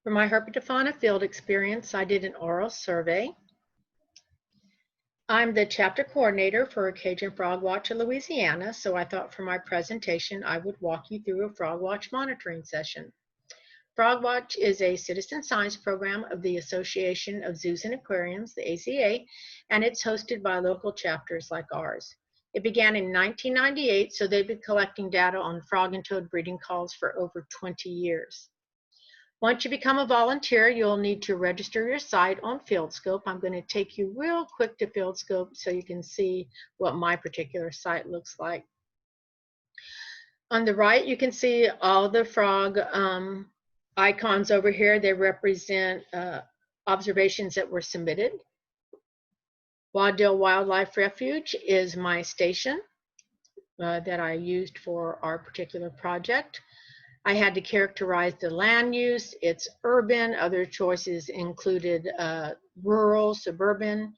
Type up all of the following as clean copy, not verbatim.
For my Herpetofauna field experience, I did an aural survey. I'm the chapter coordinator for Cajun Frog Watch in Louisiana, so I thought for my presentation I would walk you through a Frog Watch monitoring session. Frog Watch is a citizen science program of the Association of Zoos and Aquariums, the AZA, and it's hosted by local chapters like ours. It began in 1998, so they've been collecting data on frog and toad breeding calls for over 20 years. Once you become a volunteer, you'll need to register your site on FieldScope. I'm going to take you real quick to FieldScope so you can see what my particular site looks like. On the right, you can see all the frog icons over here. They represent observations that were submitted. Waddell Wildlife Refuge is my station that I used for our particular project. I had to characterize the land use. It's urban. Other choices included rural, suburban.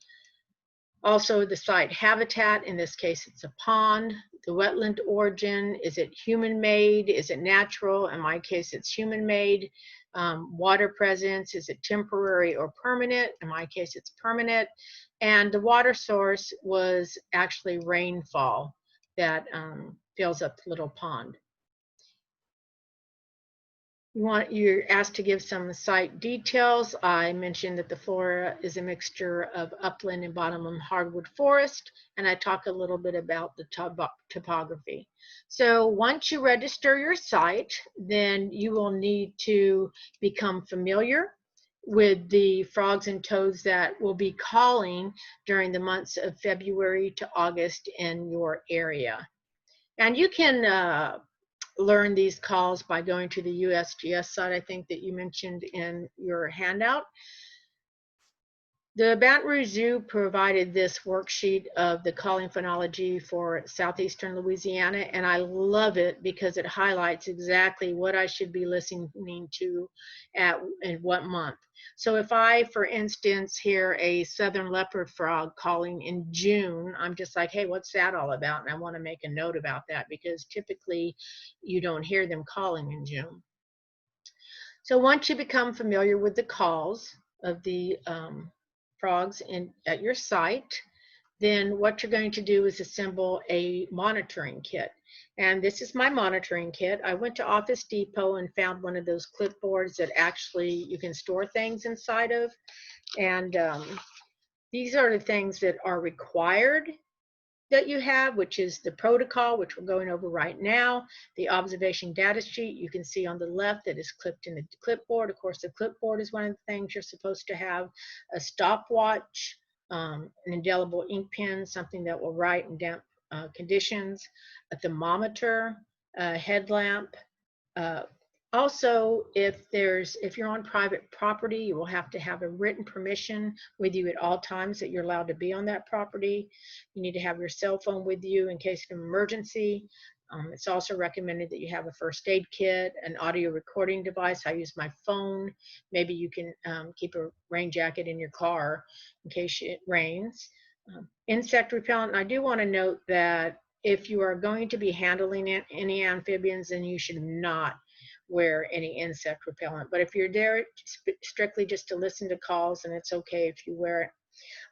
Also the site habitat, in this case it's a pond. The wetland origin, is it human-made? Is it natural? In my case it's human-made. Water presence, is it temporary or permanent? In my case it's permanent. And the water source was actually rainfall that fills up the little pond. You're asked to give some site details. I mentioned that the flora is a mixture of upland and bottomland hardwood forest, and I talk a little bit about the topography. So once you register your site, then you will need to become familiar with the frogs and toads that will be calling during the months of February to August in your area. And you can learn these calls by going to the USGS site, I think that you mentioned in your handout. The Baton Rouge Zoo provided this worksheet of the calling phonology for southeastern Louisiana, and I love it because it highlights exactly what I should be listening to in what month. So if I, for instance, hear a southern leopard frog calling in June, I'm just like, hey, what's that all about? And I want to make a note about that because typically you don't hear them calling in June. So once you become familiar with the calls of the frogs at your site, then what you're going to do is assemble a monitoring kit. And this is my monitoring kit. I went to Office Depot and found one of those clipboards that actually you can store things inside of. And these are the things that are required that you have, which is the protocol, which we're going over right now, the observation data sheet you can see on the left that is clipped in the clipboard. Of course, the clipboard is one of the things you're supposed to have, a stopwatch, an indelible ink pen, something that will write in damp conditions, a thermometer, a headlamp. Also, if you're on private property, you will have to have a written permission with you at all times that you're allowed to be on that property. You need to have your cell phone with you in case of an emergency. It's also recommended that you have a first aid kit, an audio recording device. I use my phone. Maybe you can keep a rain jacket in your car in case it rains. Insect repellent. I do want to note that if you are going to be handling any amphibians, then you should not wear any insect repellent. But if you're there strictly just to listen to calls, and it's okay if you wear it.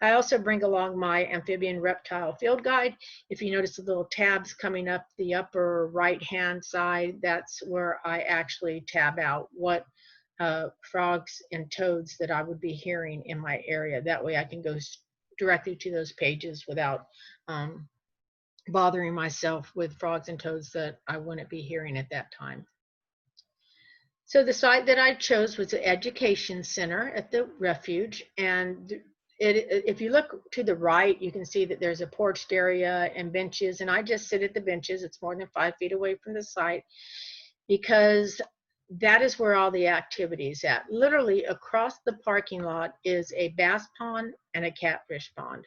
I also bring along my amphibian reptile field guide. If you notice the little tabs coming up the upper right hand side, that's where I actually tab out what frogs and toads that I would be hearing in my area. That way I can go directly to those pages without bothering myself with frogs and toads that I wouldn't be hearing at that time. So the site that I chose was the Education Center at the refuge, and if you look to the right, you can see that there's a porched area and benches, and I just sit at the benches. It's more than 5 feet away from the site because that is where all the activity is at. Literally across the parking lot is a bass pond and a catfish pond,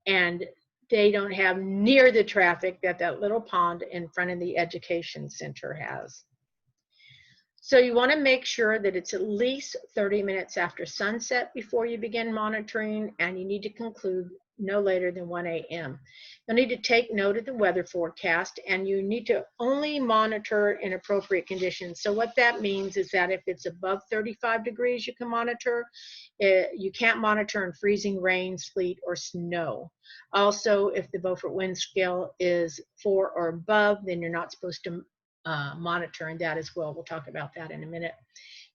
and they don't have near the traffic that that little pond in front of the Education Center has. So you want to make sure that it's at least 30 minutes after sunset before you begin monitoring, and you need to conclude no later than 1 a.m. You'll need to take note of the weather forecast, and you need to only monitor in appropriate conditions. So what that means is that if it's above 35 degrees, you can monitor. You can't monitor in freezing rain, sleet, or snow. Also, if the Beaufort wind scale is 4 or above, then you're not supposed to monitor in that as well. We'll talk about that in a minute.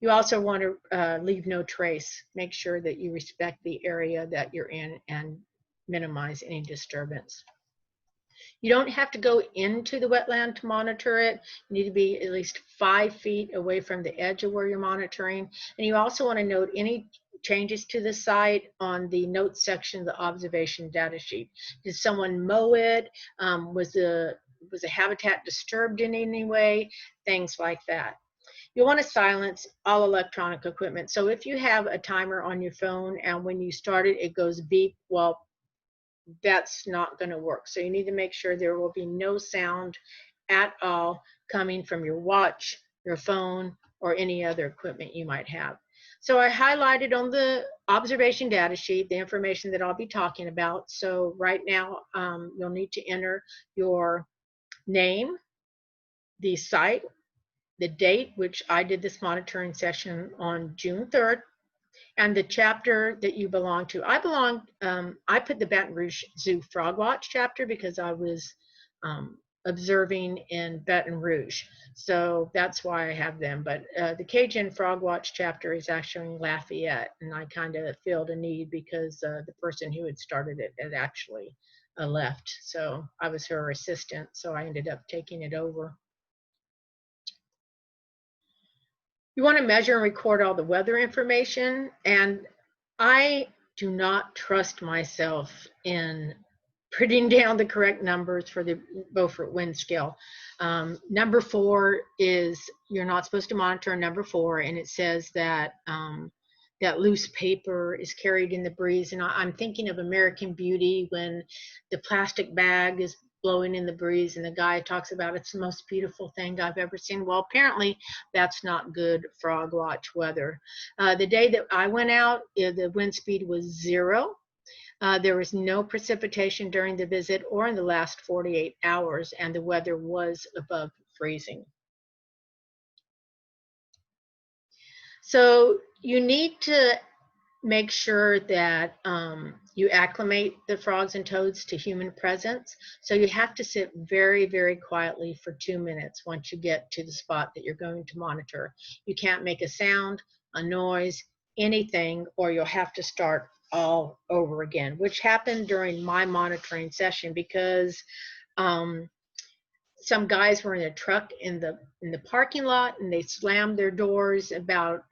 You also want to leave no trace. Make sure that you respect the area that you're in and minimize any disturbance. You don't have to go into the wetland to monitor it. You need to be at least 5 feet away from the edge of where you're monitoring. And you also want to note any changes to the site on the notes section of the observation data sheet. Did someone mow it? Was the habitat disturbed in any way? Things like that. You want to silence all electronic equipment. So if you have a timer on your phone and when you start it, it goes beep, well, that's not going to work. So you need to make sure there will be no sound at all coming from your watch, your phone, or any other equipment you might have. So I highlighted on the observation data sheet the information that I'll be talking about. So right now you'll need to enter your name, the site, the date, which I did this monitoring session on June 3rd, and the chapter that you belong to. I put the Baton Rouge Zoo Frog Watch chapter because I was observing in Baton Rouge. So that's why I have them. But the Cajun Frog Watch chapter is actually in Lafayette, and I kind of filled a need because the person who had started it had actually left. So I was her assistant, so I ended up taking it over. You want to measure and record all the weather information, and I do not trust myself in putting down the correct numbers for the Beaufort wind scale. Number 4 is, you're not supposed to monitor number 4, and it says that that loose paper is carried in the breeze. And I'm thinking of American Beauty when the plastic bag is blowing in the breeze and the guy talks about it's the most beautiful thing I've ever seen. Well, apparently that's not good frog watch weather. The day that I went out, the wind speed was 0. There was no precipitation during the visit or in the last 48 hours, and the weather was above freezing. So you need to make sure that you acclimate the frogs and toads to human presence. So you have to sit very, very quietly for 2 minutes once you get to the spot that you're going to monitor. You can't make a sound, a noise, anything, or you'll have to start all over again, which happened during my monitoring session because some guys were in a truck in the parking lot and they slammed their doors about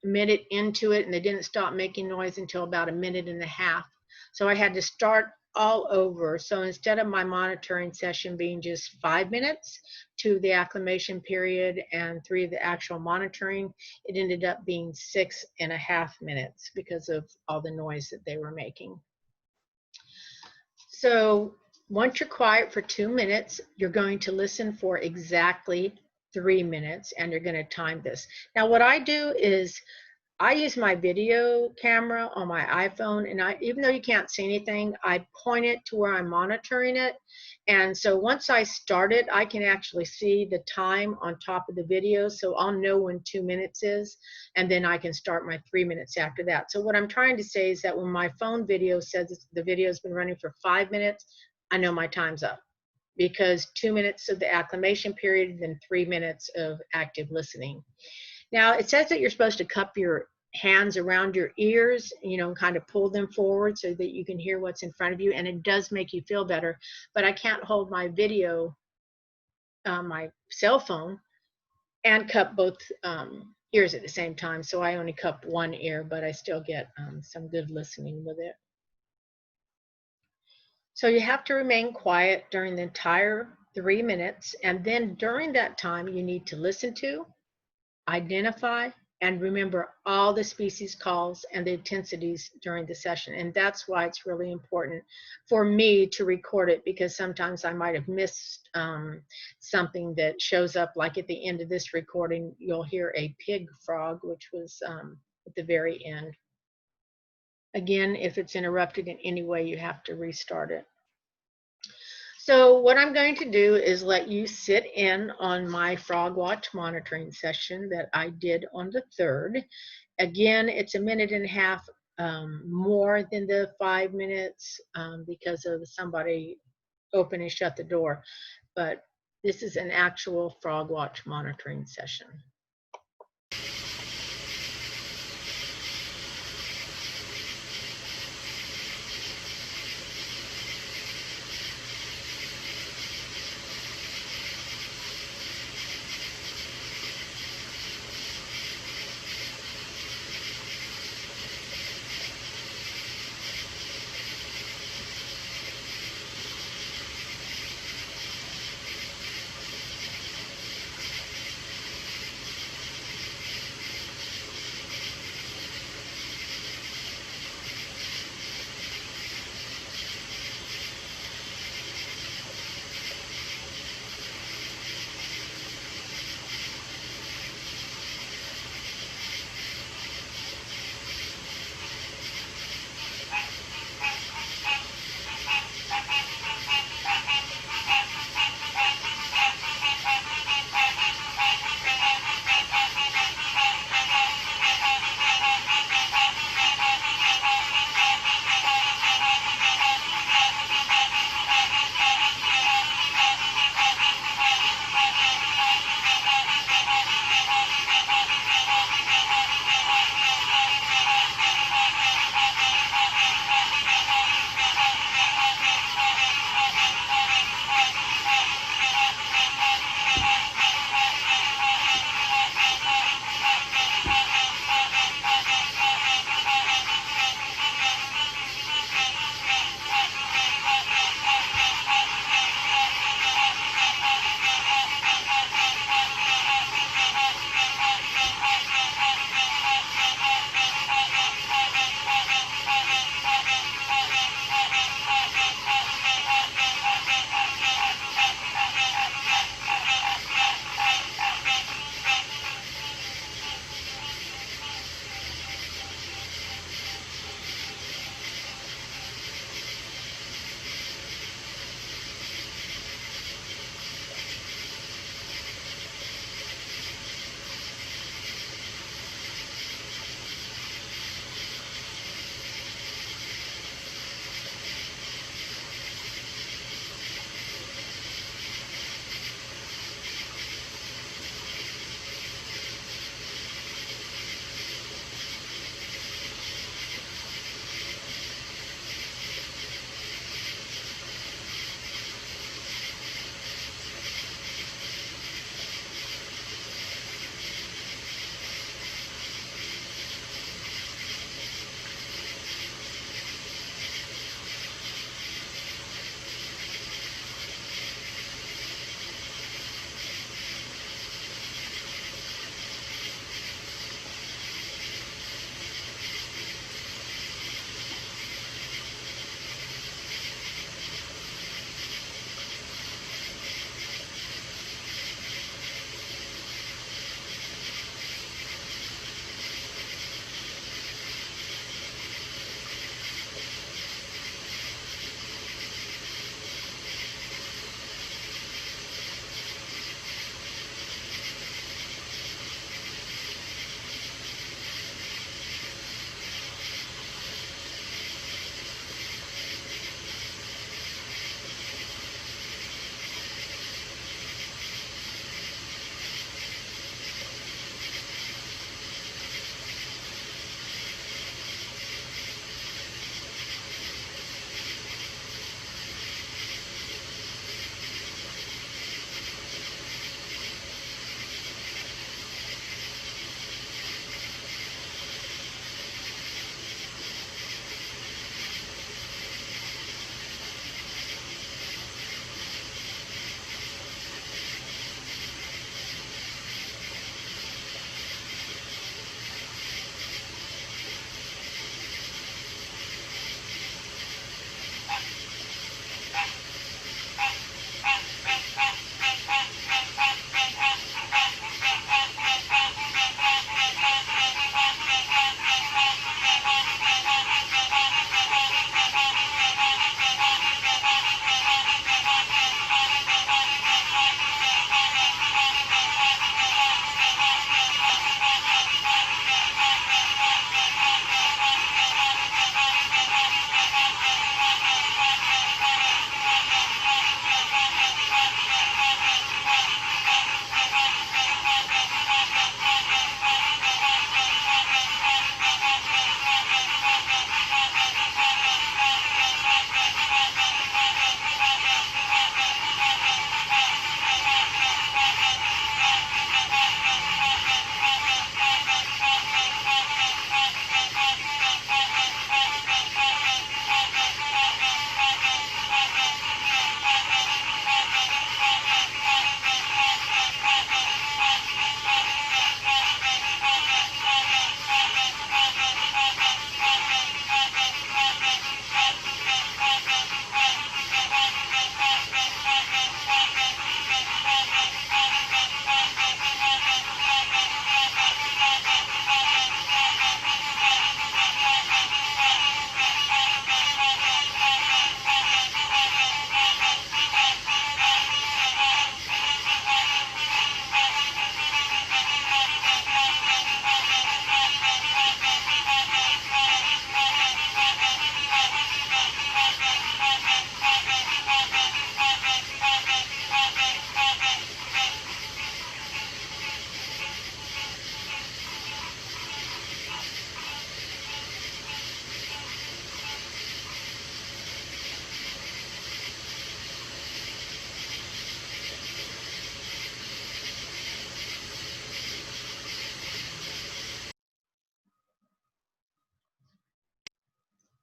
a minute into it, and they didn't stop making noise until about a minute and a half. So I had to start all over. So instead of my monitoring session being just 5 minutes to the acclimation period and 3 of the actual monitoring, it ended up being 6.5 minutes because of all the noise that they were making. So once you're quiet for 2 minutes, you're going to listen for exactly 3 minutes, and you're going to time this. Now, what I do is I use my video camera on my iPhone, and even though you can't see anything, I point it to where I'm monitoring it. And so once I start it, I can actually see the time on top of the video. So I'll know when 2 minutes is, and then I can start my 3 minutes after that. So what I'm trying to say is that when my phone video says the video has been running for 5 minutes, I know my time's up, because 2 minutes of the acclimation period, then 3 minutes of active listening. Now, it says that you're supposed to cup your hands around your ears, kind of pull them forward so that you can hear what's in front of you, and it does make you feel better. But I can't hold my video, my cell phone, and cup both ears at the same time. So I only cup one ear, but I still get some good listening with it. So you have to remain quiet during the entire 3 minutes, and then during that time, you need to listen to, identify, and remember all the species calls and the intensities during the session. And that's why it's really important for me to record it, because sometimes I might have missed something that shows up, like at the end of this recording, you'll hear a pig frog, which was at the very end. Again, if it's interrupted in any way, you have to restart it. So what I'm going to do is let you sit in on my frog watch monitoring session that I did on the 3rd. Again, it's a minute and a half more than the 5 minutes because of somebody open and shut the door. But this is an actual frog watch monitoring session.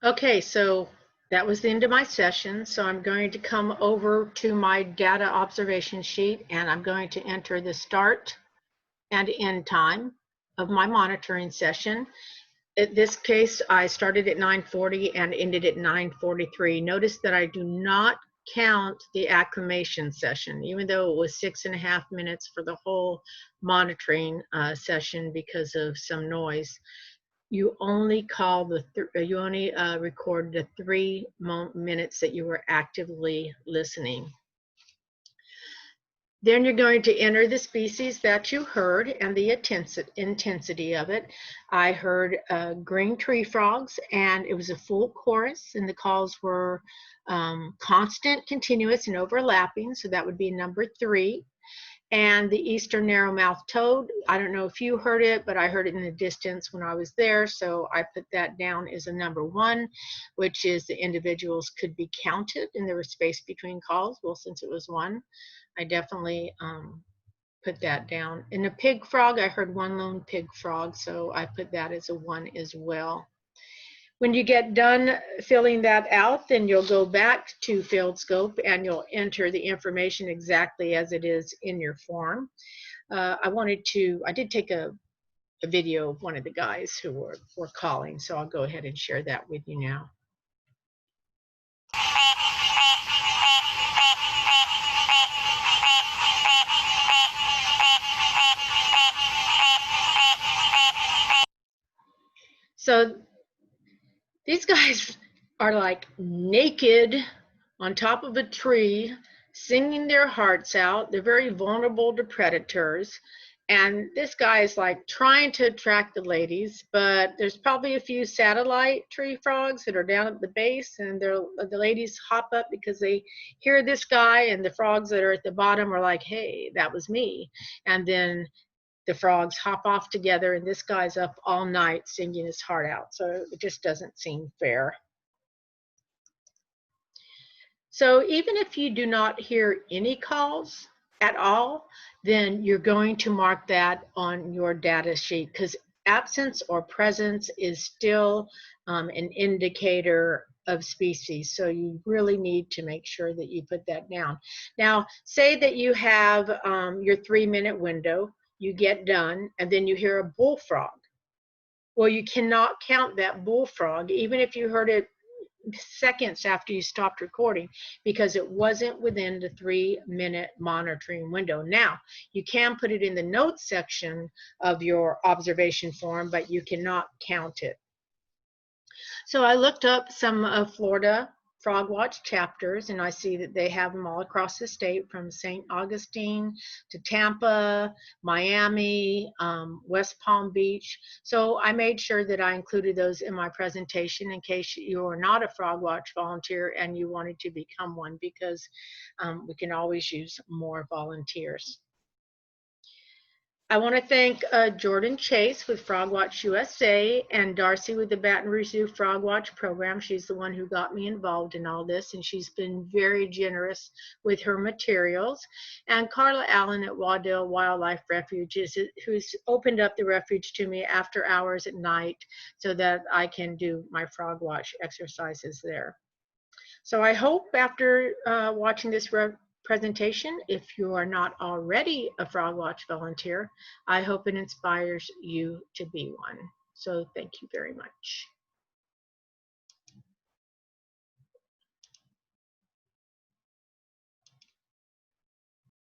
Okay, so that was the end of my session. So I'm going to come over to my data observation sheet, and I'm going to enter the start and end time of my monitoring session. In this case, I started at 9:40 and ended at 9:43. Notice that I do not count the acclimation session, even though it was 6.5 minutes for the whole monitoring session because of some noise. You only record the 3 minutes that you were actively listening. Then you're going to enter the species that you heard and the intensity of it. I heard green tree frogs, and it was a full chorus, and the calls were constant, continuous, and overlapping, so that would be number 3. And the eastern narrow-mouthed toad, I don't know if you heard it, but I heard it in the distance when I was there, so I put that down as a number 1, which is the individuals could be counted and there was space between calls. Well, since it was 1, I definitely put that down. In the pig frog, I heard 1 lone pig frog, so I put that as a 1 as well. When you get done filling that out, then you'll go back to Field Scope and you'll enter the information exactly as it is in your form. I did take a video of one of the guys who were calling, so I'll go ahead and share that with you now. So these guys are like naked on top of a tree, singing their hearts out. They're very vulnerable to predators. And this guy is like trying to attract the ladies, but there's probably a few satellite tree frogs that are down at the base, and the ladies hop up because they hear this guy, and the frogs that are at the bottom are like, hey, that was me. And then the frogs hop off together, and this guy's up all night singing his heart out. So it just doesn't seem fair. So even if you do not hear any calls at all, then you're going to mark that on your data sheet, because absence or presence is still an indicator of species. So you really need to make sure that you put that down. Now, say that you have your 3-minute window, you get done, and then you hear a bullfrog. Well, you cannot count that bullfrog, even if you heard it seconds after you stopped recording, because it wasn't within the 3-minute monitoring window. Now, you can put it in the notes section of your observation form, but you cannot count it. So I looked up some of Florida Frog Watch chapters, and I see that they have them all across the state, from St. Augustine to Tampa, Miami, West Palm Beach. So I made sure that I included those in my presentation in case you are not a Frog Watch volunteer and you wanted to become one, because we can always use more volunteers. I want to thank Jordan Chase with Frog Watch USA and Darcy with the Baton Rouge Zoo Frog Watch program. She's the one who got me involved in all this, and she's been very generous with her materials. And Carla Allen at Waddell Wildlife Refuge, who's opened up the refuge to me after hours at night so that I can do my Frog Watch exercises there. So I hope after watching this presentation, if you are not already a Frog Watch volunteer, I hope it inspires you to be one. So thank you very much.